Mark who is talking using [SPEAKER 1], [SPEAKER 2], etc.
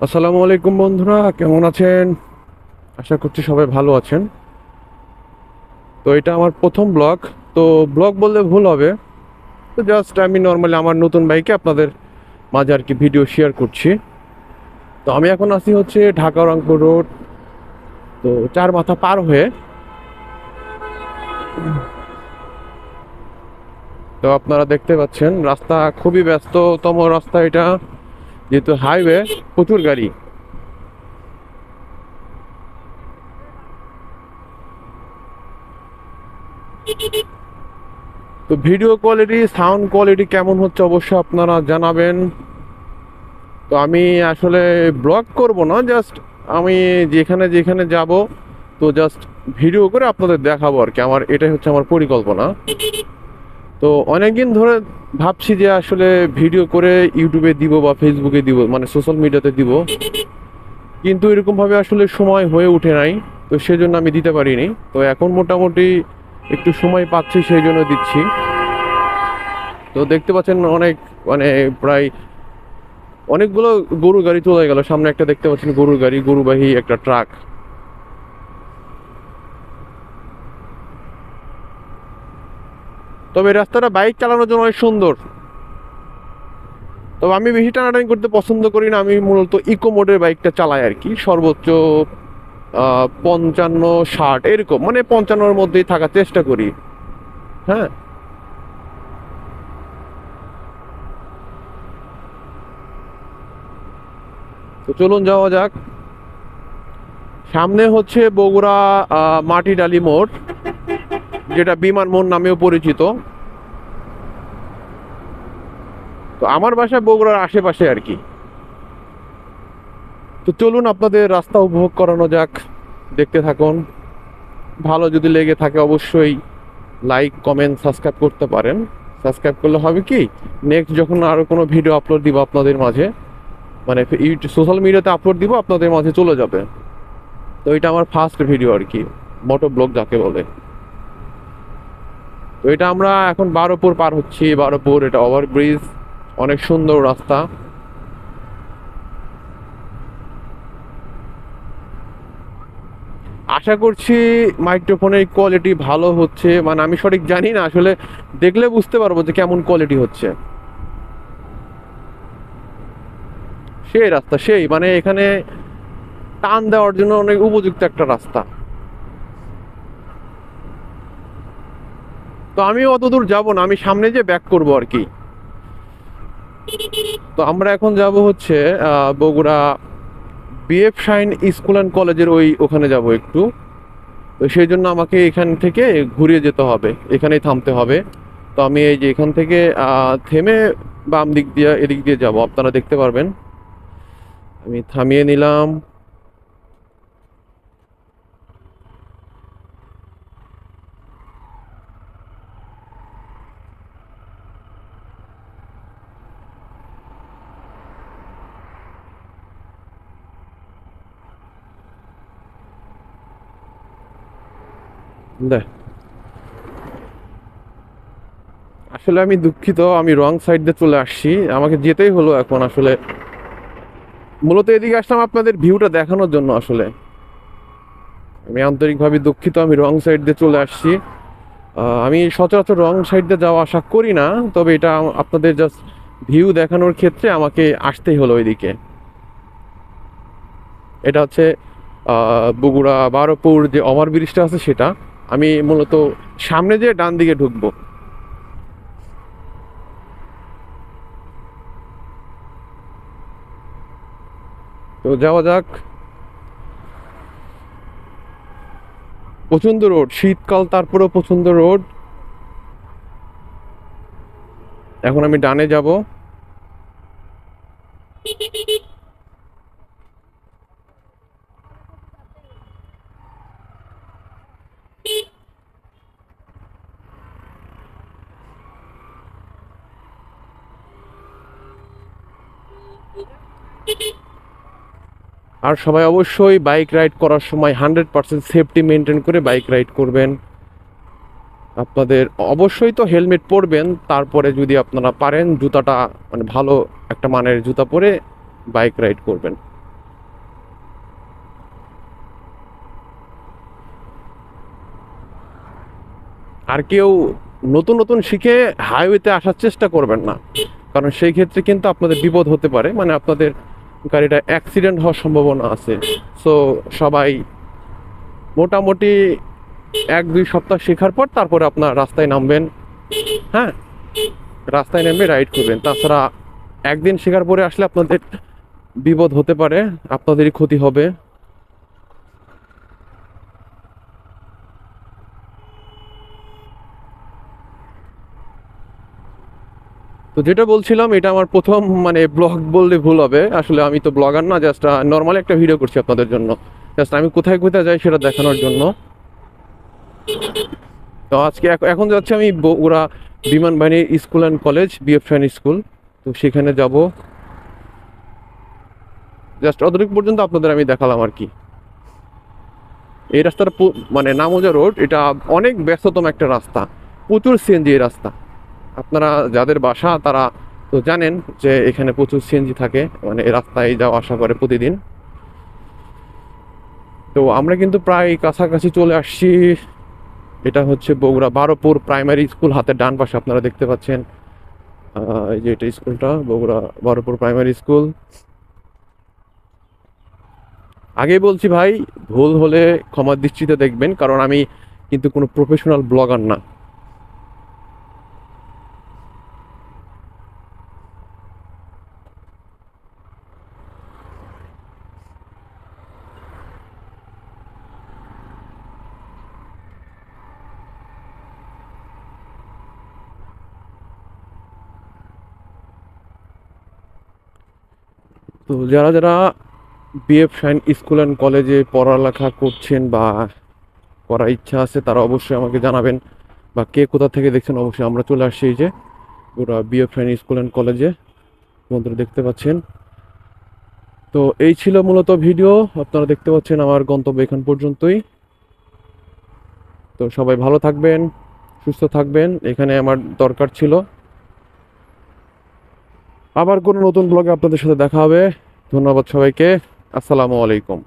[SPEAKER 1] আসসালামু আলাইকুম বন্ধুরা, কেমন আছেন? আশা করছি সবাই ভালো আছেন। তো এটা আমার প্রথম ব্লগ। তো ব্লগ বললে ভুল হবে। তো জাস্ট আমি নর্মালি আমার নতুন বাইকে আপনাদের মাঝে আর কি ভিডিও শেয়ার করছি। তো আমি এখন আছি হচ্ছে ঢাকা রংপুর রোড। তো চার মাথা পার হয়ে, তো আপনারা দেখতে পাচ্ছেন রাস্তা খুবই ব্যস্ততম রাস্তা এটা, যেহেতু হাইওয়ে, প্রচুর গাড়ি। তো ভিডিও কোয়ালিটি, সাউন্ড কোয়ালিটি কেমন হচ্ছে অবশ্যই আপনারা জানাবেন। তো আমি আসলে ব্লগ করব না, জাস্ট আমি যেখানে যেখানে যাব, তো জাস্ট ভিডিও করে আপনাদের দেখাবো আর কি। আমার এটাই হচ্ছে আমার পরিকল্পনা। তো অনেকদিন ধরে ভাবছি যে আসলে ভিডিও করে ইউটিউবে দিব বা ফেসবুকে দিব, মানে সোশ্যাল মিডিয়াতে দিব, কিন্তু এরকম ভাবে আসলে সময় হয়ে ওঠে নাই। তো সেজন্য আমি দিতে পারিনি। তো এখন মোটামুটি একটু সময় পাচ্ছি, সেই জন্য দিচ্ছি। তো দেখতে পাচ্ছেন অনেক, মানে প্রায় অনেকগুলো গরুর গাড়ি চলে গেল। সামনে একটা দেখতে পাচ্ছেন গরুর গাড়ি, গরুবাহী একটা ট্রাক। তবে এই রাস্তাটা বাইক চালানোর জন্য অনেক সুন্দর। তবে আমি বেশি টানাটানি করতে পছন্দ করি না, আমি মূলত ইকো মোডের বাইকটা চালাই আর কি। সর্বোচ্চ 55 60 এরকম, মানে 55-র মধ্যেই থাকার চেষ্টা করি। হ্যাঁ। তো চলুন যাওয়া যাক। সামনে হচ্ছে বগুড়া মাটিডালি মোড়, যেটা বিমান মোড় নামেও পরিচিত। তো আমার বাসা বগুড়ার আশেপাশে আর কি। তো চলুন আপনাদের রাস্তা উপভোগ করানো যাক, দেখতে থাকুন। ভালো যদি লেগে থাকে অবশ্যই লাইক, কমেন্ট, সাবস্ক্রাইব করতে পারেন। সাবস্ক্রাইব করলে হবে কি, নেক্সট যখন আরও কোনো ভিডিও আপলোড দিব আপনাদের মাঝে, মানে ইউটিউব সোশ্যাল মিডিয়াতে আপলোড দিব, আপনাদের মাঝে চলে যাবে। তো এটা আমার ফার্স্ট ভিডিও আর কি, মোটো ব্লগ যাকে বলে। তো এটা আমরা এখন বারোপুর পার হচ্ছি। বারোপুর, এটা ওভারব্রিজ, অনেক সুন্দর রাস্তা। আশা করছি মাইক্রোফোনের কোয়ালিটি ভালো হচ্ছে, মানে আমি সঠিক জানি না আসলে, দেখলে বুঝতে পারবো যে কেমন কোয়ালিটি হচ্ছে। সেই রাস্তা, সেই মানে এখানে টান দেওয়ার জন্য অনেক উপযুক্ত একটা রাস্তা। তো আমি অত দূর যাবো না, আমি সামনে যে ব্যাক করবো আর কি। তো আমরা এখন যাব হচ্ছে Bogura BF shine school and কলেজের ওখানে যাব একটু। তো সেই জন্য আমাকে এখান থেকে ঘুরিয়ে যেতে হবে, এখানেই থামতে হবে। তো আমি এই যে এখান থেকে থেমে বাম দিক দিয়ে এদিক দিয়ে যাব, আপনারা দেখতে পারবেন। আমি থামিয়ে নিলাম। দেখ, আসলে আমি দুঃখিত, আমি রং সাইড দিয়ে চলে আসছি, আমাকে যেতেই হলো এখন আসলে। মূলত এদিকে আসলাম আপনাদের ভিউটা দেখানোর জন্য আসলে। আমি আন্তরিকভাবে দুঃখিত, আমি রং সাইড দিয়ে চলে আসছি। আমি সচরাচর রং সাইড দিয়ে যাওয়া আশা করি না, তবে এটা আপনাদের জাস্ট ভিউ দেখানোর ক্ষেত্রে আমাকে আসতেই হলো ওইদিকে। এটা হচ্ছে বগুড়া বারোপুর যে ওভারব্রিজটা আছে সেটা। আমি মূলত সামনে যে ডান দিকে ঢুকবো। তো যাওয়া যাক। প্রচন্ড রোড, শীতকাল তারপরেও প্রচন্ড রোড। এখন আমি ডানে যাব। আর সবাই অবশ্যই বাইক রাইড করার সময় 100% সেফটি মেনটেন করে বাইক রাইড করবেন। আপনাদের অবশ্যই তো হেলমেট পরবেন, তারপরে যদি আপনারা পারেন জুতাটা, মানে ভালো একটা মানের জুতা পরে বাইক রাইড করবেন। আর কেউ নতুন নতুন শিখে হাইওয়েতে আসার চেষ্টা করবেন না, কারণ সেই ক্ষেত্রে কিন্তু আপনাদের বিপদ হতে পারে, মানে আপনাদের গাড়িটা অ্যাক্সিডেন্ট হওয়ার সম্ভাবনা আছে। সো সবাই মোটামুটি 1-2 সপ্তাহ শেখার পর তারপরে আপনার রাস্তায় নামবেন। হ্যাঁ, রাস্তায় নেমে রাইড করবেন। তাছাড়া একদিন শেখার পরে আসলে আপনাদের বিপদ হতে পারে, আপনাদেরই ক্ষতি হবে। তো যেটা বলছিলাম, এটা আমার প্রথম মানে ব্লগ বললে ভুল হবে, আসলে আমি তো ব্লগার না, জাস্ট নর্মালি একটা ভিডিও করছি আপনাদের জন্য, জাস্ট আমি কোথায় কোথায় যাই সেটা দেখানোর জন্য। তো আজকে এখন যাচ্ছি আমি বগুড়া বিমান বাহিনী school and college, BF shine school. তো সেখানে যাব, জাস্ট অতটুকু পর্যন্ত আপনাদের আমি দেখালাম আর কি। এই রাস্তাটা মানে নামোজা রোড, এটা অনেক ব্যস্ততম একটা রাস্তা, প্রচুর সিএনজি এই রাস্তা। আপনারা যাদের বাসা তারা তো জানেন যে এখানে প্রচুর সিএনজি থাকে, মানে এই রাস্তায় যাওয়া আসা করে প্রতিদিন। তো আমরা কিন্তু প্রায় কাছাকাছি চলে আসছি। এটা হচ্ছে বগুড়া বারোপুর প্রাইমারি স্কুল, হাতের ডান পাশে আপনারা দেখতে পাচ্ছেন। এই যে এটা স্কুলটা, বগুড়া বারোপুর প্রাইমারি স্কুল। আগেই বলছি ভাই, ভুল হলে ক্ষমার দৃষ্টিতে দেখবেন, কারণ আমি কিন্তু কোনো প্রফেশনাল ব্লগার না। তো যারা যারা বিএফ শাইন স্কুল অ্যান্ড কলেজে পড়ালেখা করছেন বা করার ইচ্ছা আছে, তারা অবশ্যই আমাকে জানাবেন, বা কে কোথা থেকে দেখছেন অবশ্যই। আমরা চলে আসছি এই যে ওরা বিএফ শাইন স্কুল অ্যান্ড কলেজে, বন্ধুরা দেখতে পাচ্ছেন। তো এই ছিল মূলত ভিডিও, আপনারা দেখতে পাচ্ছেন আমার গন্তব্য এখান পর্যন্তই। তো সবাই ভালো থাকবেন, সুস্থ থাকবেন, এখানে আমার দরকার ছিল। আবার কোনো নতুন ব্লগে আপনাদের সাথে দেখা হবে। ধন্যবাদ সবাইকে। আসসালামু আলাইকুম।